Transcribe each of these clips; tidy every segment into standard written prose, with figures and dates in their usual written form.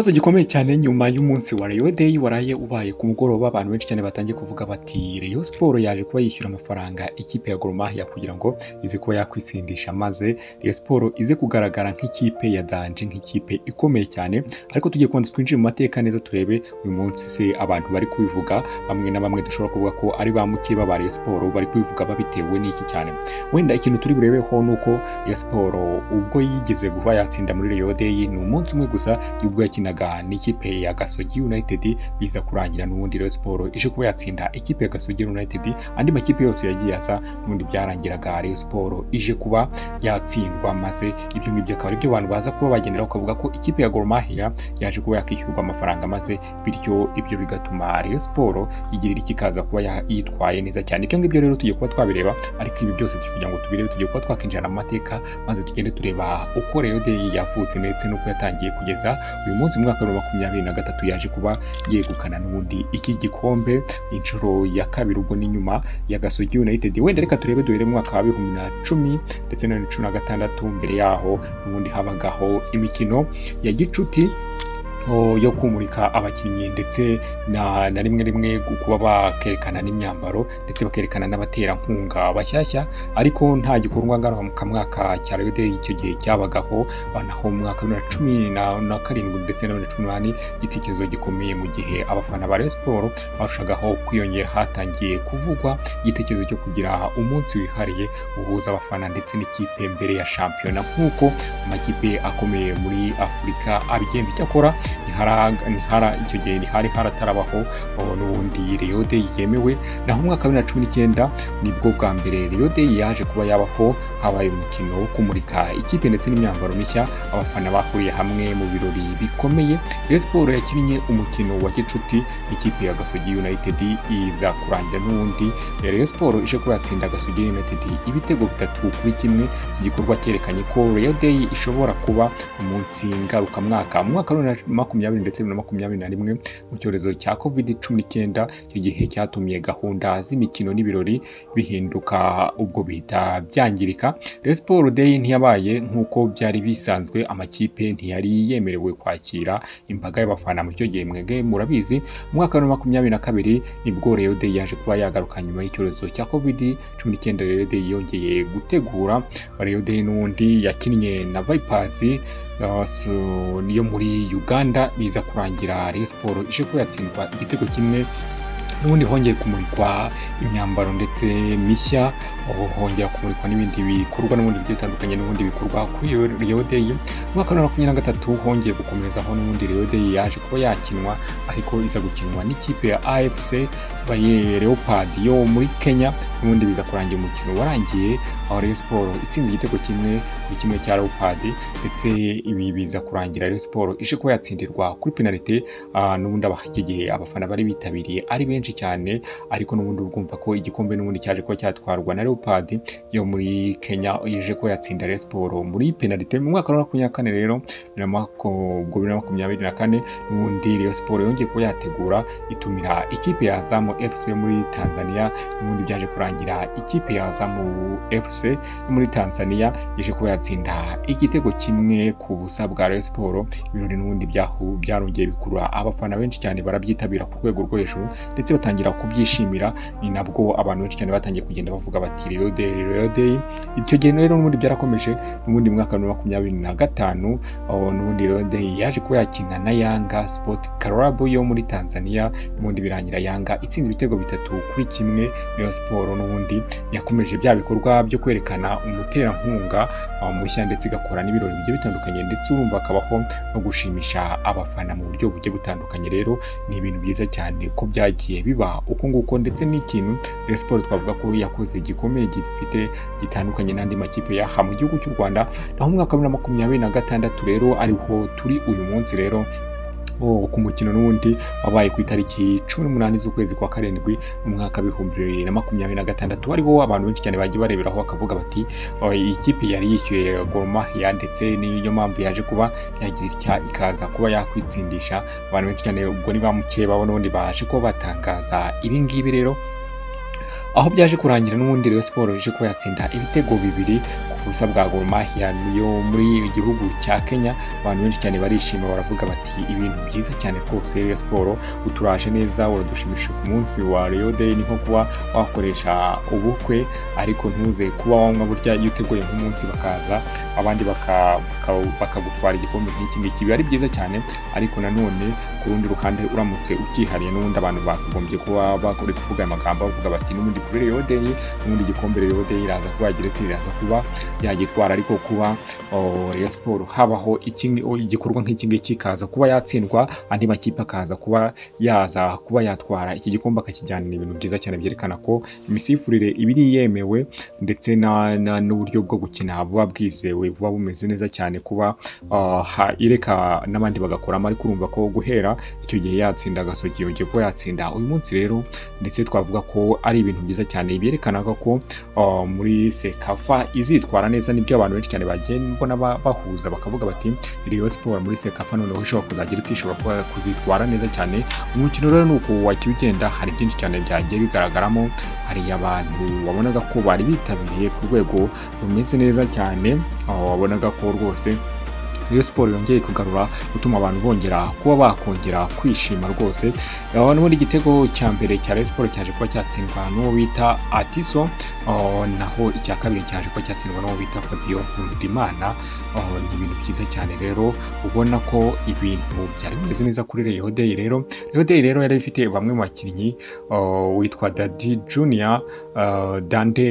ikibazo gikomeye cyane nyuma y'umunsi wa Rayon Day waraye ubaye ku mugoroba. Abantu benshi cyane batangiye kuvuga bati Rayon Sport yaje kuba yishyura amafaranga ikipe ya Gor Mahia kugira ngo ize kuba yakwitsindisha, maze Rayon Sport ize kugaragara nk'ikipe ya danje, nk'ikipe ikomeye cyane. Ariko tugiye kubanza twinjire mu mateka neza turebe uyu munsi se abantu bari kubivuga, bamwe na bamwe dushobora kuvuga ko ari ba mukeba ba Rayon Sport bari kubivuga babitewe n'iki cyane. Wenda ikintu turi burebeho nuko Rayon Sport ubwo yigeze kuba yatsinda muri Rayon Day ni umunsi umwe gusa ubwo yakinaga n'ikipe ya Gasogi United, biza kurangira n'ubundi Rayon Sport ije kuba yatsinda ikipe ya Gasogi United. Andi makipe yose yagiye asa n'ubundi byarangiraga Rayon Sport ije kuba yatsindwa, maze ibyo ngibyo akaba aribyo abantu baza kuba bagendera bakavuga ko ikipe ya Gor Mahia yaje kuba yakishyurwa amafaranga, maze bityo ibyo bigatuma Rayon Sport igirira ikikaza kuba yitwaye neza cyane. Ibyo ngibyo rero tugiye kuba twabireba, ariko ibi byose kugira ngo tubirebe tugiye kuba twakinjira mu mateka, maze tugende tureba uko Rayon Day yavutse ndetse n'uko yatangiye kugeza uyu munsi mu mwaka wa 2023 yaje kuba yegukana n'ubundi iki gikombe inshuro ya kabiri, ubwo ni nyuma ya Gasogi United. Wenda reka turebe duhere mu mwaka wa 2010 ndetse na 2016. Mbere yaho n'ubundi habagaho imikino ya gicuti yo kumurika abakinnyi ndetse na rimwe kuba bakerekana n'imyambaro ndetse bakerekana n'abaterankunga bashyashya, ariko nta gikorwa ngarukamwaka cya Rayon Day icyo gihe cyabagaho. Naho mu mwaka wa 2017 ndetse na 2018 igitekerezo gikomeye mu gihe abafana ba Rayon Sport barushagaho kwiyongera, hatangiye kuvugwa igitekerezo cyo kugira umunsi wihariye uhuza abafana ndetse n'ikipe mbere ya shampiyona, nk'uko amakipe akomeye muri Afurika abigenza. Icyakora icyo gihe ntihari haratarabaho n'ubundi Rayon Day yemewe. Naho mu mwaka wa 2019 nibwo bwa mbere Rayon Day yaje kuba yabaho, habaye umukino wo kumurika ikipe ndetse n'imyambaro mishya. Abafana bahuriye hamwe mu birori bikomeye. Rayon Sport yakinnye umukino wa gicuti ikipe ya Gasogi United, iza kurangira n'ubundi Rayon Sport ije kuba yatsinda Gasogi United ibitego 3-1. Iki gikorwa cyerekanye ko Rayon Day ishobora kuba umunsi ngarukamwaka. Mu mwaka wa 2020 ndetse na 2021 mu cyorezo cya COVID-19, icyo gihe cyatumye gahunda z'imikino n'ibirori bihinduka, ubwo bihita byangirika. Rayon Sport Day ntiyabaye nk'uko byari bisanzwe, amakipe ntiyari yemerewe kwakira imbaga y'abafana muri icyo gihe. Mwege murabizi mu mwaka wa 2022 nibwo Rayon Day yaje kuba yagaruka nyuma y'icyorezo cya COVID-19. Rayon Day yongeye gutegura Rayon Day n'undi yakinnye na Vipers niyo muri Uganda, biza kurangira Rayon Sport ije ko yatsindwa igitego kimwe. N'ubundi hongeye kumurikwa imyambaro ndetse mishya, hongera kumurikwa n'ibindi bikorwa n'ubundi bigiye bitandukanye n'ubundi bikorwa kuri Rayon Day. Mu mwaka wa 2023 hongeye gukomezaho n'ubundi Rayon Day yaje kuba yakinwa, ariko iza gukinwa n'ikipe ya AFC Baye Leopard yo muri Kenya. N'ubundi biza kurangira umukino warangiye aho Rayon Sport itsinze igitego kimwe cya Leopard, ndetse ibi biza kurangira Rayon Sport ije kuba yatsindirwa kuri penalty. N'ubundi iki gihe abafana bari bitabiriye ari benshi cyane, ariko n'ubundi urumva ko igikombe n'ubundi cyaje kuba cyatwarwa na Leopard yo muri Kenya, ije ko yatsinda Rayon Sport muri penalty. Mu mwaka wa 2024 rero 2024 n'ubundi Rayon Sport yongeye kuba yategura itumira ikipe ya Azam FC muri Tanzania. N'ubundi byaje kurangira ikipe ya Azam FC yo muri Tanzania ije kuba yatsinda igitego kimwe ku busa bwa Rayon Sport. Ibirori n'ubundi byarongeye bikurura abafana benshi cyane, barabyitabira ku rwego rwo hejuru ndetse batangira kubyishimira. Ni nabwo abantu benshi cyane batangiye kugenda bavuga bati Rayon Day. Icyo gihe rero n'ubundi byarakomeje. N'ubundi mu mwaka wa 2025 n'ubundi Rayon Day yaje kuba yakina na Yanga Sport Club yo muri Tanzania. N'ubundi birangira Yanga itsinze ibitego 3-1. Rayon Sport n'ubundi yakomeje bya bikorwa byo kwerekana umuterankunga mushya ndetse igakora n'ibirori bigiye bitandukanye, ndetse urumva akabaho no gushimisha abafana mu buryo bugiye butandukanye. Rero ni ibintu byiza cyane ko byagiye biba uko nguko, ndetse n'ikintu Rayon Sport twavuga ko yakoze gikomeye gitandukanye n'andi makipe yaha mu gihugu cy'u Rwanda. Naho mu mwaka wa 2026 rero ariho turi uyu munsi rero ku mukino n'ubundi wabaye ku itariki 18 z'ukwezi kwa karindwi mu mwaka wa 2026, ariho abantu benshi cyane bagiye bareberaho bakavuga bati iyi kipe yari yishyuye Gor Mahia, ndetse niyo mpamvu yaje kuba yagira ikaza kuba yakwitsindisha. Abantu benshi cyane ubwo ni bamukeba n'ubundi baje kuba batangaza ibi ngibi rero, aho byaje kurangira n'ubundi Rayon Sport ije ko yatsinda ibitego 2 ubusa bwa Gor Mahia yo muri igihugu cya Kenya. Abantu benshi cyane barishima baravuga bati ibintu byiza cyane rwose Rayon Sport uturaje neza uradushimishije ku munsi wa Rayon Day, ni nko kuba wakoresha ubukwe ariko ntuze kuba wanywa burya iyo uteguye nk'umunsi bakaza abandi bakagutwara igikombe nk'iki ngiki biba ari byiza cyane. Ariko nanone ku rundi ruhande uramutse ukihariye n'ubundi abantu bakagombye kuba bakora kuvuga amagambo bavuga bati n'ubundi kuri Rayon Day n'ubundi igikombe Rayon Day iraza kuba iraza kuba yagitwara, ariko kuba Rayon Sport habaho igikorwa nk'iki ngiki kaza kuba yatsindwa andi makipe akaza kuba yatwara iki gikombe akakijyana, ni ibintu byiza cyane byerekana ko imisifurire ibiri yemewe ndetse n'uburyo bwo gukina buba bwizewe buba bumeze neza cyane, kuba ireka n'abandi bagakoramo. Ariko urumva ko guhera icyo gihe yatsinda Gasogi yongeye kuba yatsinda uyu munsi rero, ndetse twavuga ko ari ibintu byiza cyane byerekanaga ko muri Sekafa izitwara neza. Nibyo abantu benshi cyane bagiye mbona bahuza bakavuga bati Rayon Sport muri Sekafa noneho ishobora kuzagira ishobora kuzitwara neza cyane. Umukino rero ni uko wakiye ugenda, hari byinshi cyane byagiye bigaragaramo, hari abantu wabonaga ko bari bitabiriye ku rwego rumeze neza cyane, wabonaga ko rwose Rayon Sport yongeye kugarura gutuma abantu bongera kuba bakongera kwishima rwose. N'ubundi igitego cya mbere cya Rayon Sport cyaje kuba cyatsindwa n'uwo bita Atiso, naho icya kabiri cyaje kuba cyatsindwa n'uwo bita Fabio Nkundimana. Ni ibintu byiza cyane rero ubona ko ibintu byari bimeze neza kuri Rayon Day rero. Rayon Day rero yari ifite bamwe mu bakinnyi witwa Dande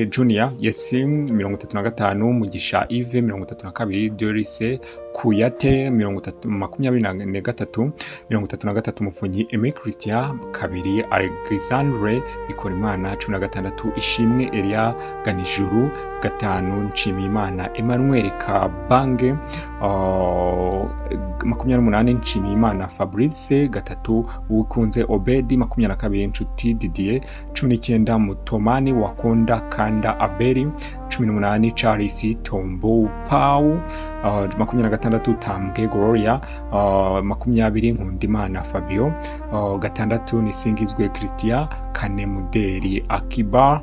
Junior, Yesi 35, Mugisha Yves 32, Dorise Kuyate 23, 33 Muvunyi Aimé Christian 2, Alexandre Bikorimana 16, Ishimwe Elia Ganijuru 5, Nshimiyimana Emmanuel Kabange 28, Nshimiyimana Fabrice 3, Ukunze Obedi 22, Nshuti Didier 19, Mutomani Wakonda Kanda Aberi 18, Charles Tombo Pau 26, Tambwe Gloria 20, Nkundimana Fabio 6, Nisingizwe Christian Kanemuderi Akiba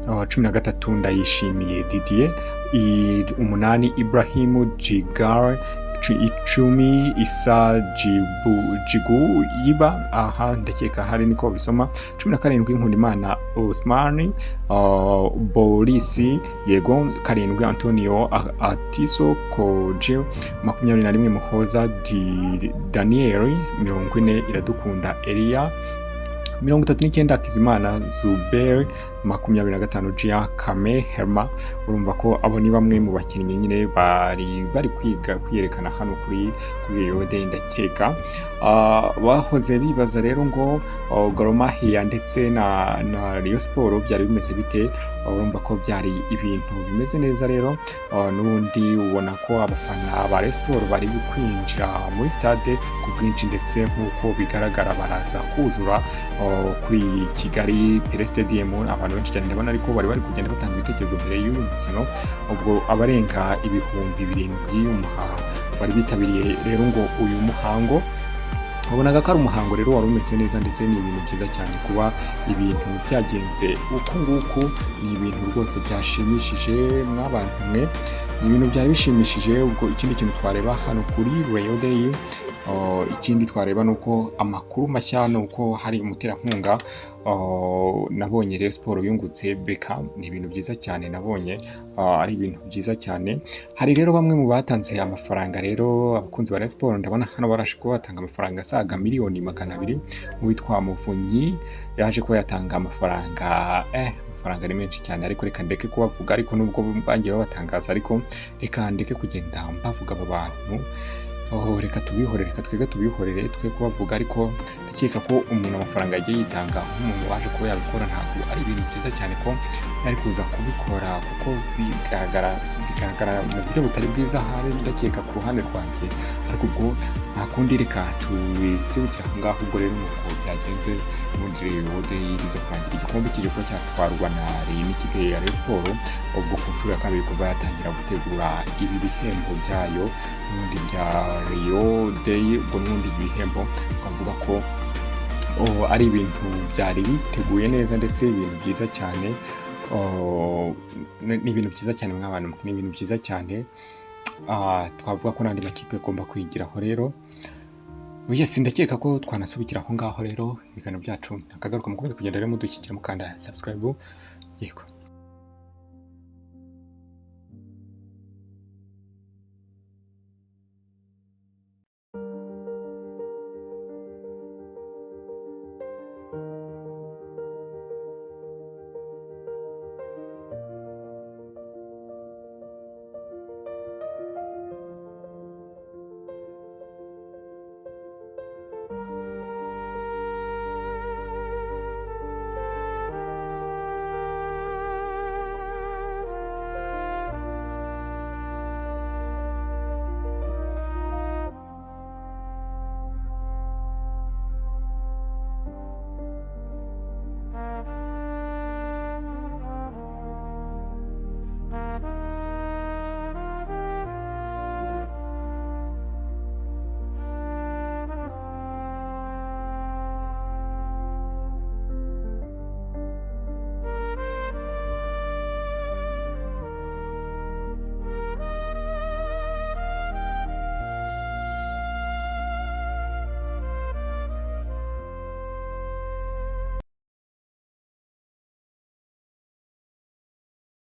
13, Ndayishimiye Didier 8, Ibrahimu Jigar 10, Isa Jigu Yiba ndakeka hari niko bisoma 17, Nkundimana Osmani Borisi Yego 7, Antonio Atiso Koje 21, Muhoza Daniel 40, Iradukunda Elia 39, Kizimana Zuber 25, Gia Kame Herma. Urumva ko abo ni bamwe mu bakinnyi nyine bari kwiyerekana hano kuri Rayon Day. Ndakeka bahoze bibaza rero ngo Gor Mahia ndetse na Rayon Sport byari bimeze bite. Urumva ko byari ibintu bimeze neza rero. N'ubundi ubona ko abafana ba Rayon Sport bari kwinjira muri stade ku bwinshi, ndetse nk'uko bigaragara baraza kuzura kuri Kigali Pele Stadium. Abantu benshi cyane ndabona ariko bari kugenda batanga ibitekerezo mbere y'uyu mukino, ubwo abarenga 7,000 bari bitabiriye rero ngo uyu muhango. Wabonaga ko ari umuhango rero wari umeze neza, ndetse ni ibintu byiza cyane kuba ibintu byagenze uko nguko. Ni ibintu rwose byashimishije mw'abantu mwe, ni ibintu byari bishimishije. Ubwo ikindi kintu twareba hano kuri Rayon Day, ikindi twareba nuko amakuru mashya nuko hari umuterankunga nabonye Rayon Sport yungutse Beckham. Ni ibintu byiza cyane nabonye, ari ibintu byiza cyane. Hari rero bamwe mu batanze amafaranga rero, abakunzi ba Rayon Sport ndabona hano barashe kuba batanga amafaranga asaga miliyoni 200. Uwitwa Muvunyi yaje kuba yatanga amafaranga ni menshi cyane, ariko reka ndeke kubavuga, ariko nubwo bagiye babatangaza, ariko reka ndeke kugenda mbavuga aba bantu. Reka twebwe tubihorere twe kubavuga. Ariko ndakeka ko umuntu amafaranga yagiye yitanga nk'umuntu waje kuba yabikora, ntabwo ari ibintu byiza cyane ko yari kuza kubikora, kuko bigaragara mu buryo butari bwiza. Hari ndakeka ku ruhande rwanjye, ariko ubwo nta kundi, reka tubisibukira aha ngaha. Ubwo rero nuko byagenze muri Rayon Day iriza kurangira, igikombe kije kuba cyatwarwa na n'ikipe ya Rayon Sport, ubwo ku nshuro ya kabiri kuva yatangira gutegura ibi bihembo byayo n'ubundi bya Rayon Day. Ubwo n'ubundi ibihembo twavuga ko ari ibintu byari biteguye neza, ndetse ibintu byiza cyane. Oh, ni ibintu byiza cyane mw'abantu, ni ibintu byiza cyane twavuga ko n'andi makipe agomba kwigiraho rero. Yes, ndakeka ko twanasubikira aho ngaho rero ibiganiro byacu nakagaruka mukomeze kugenda rero mudushyigikira mukanda subscribe. Yego.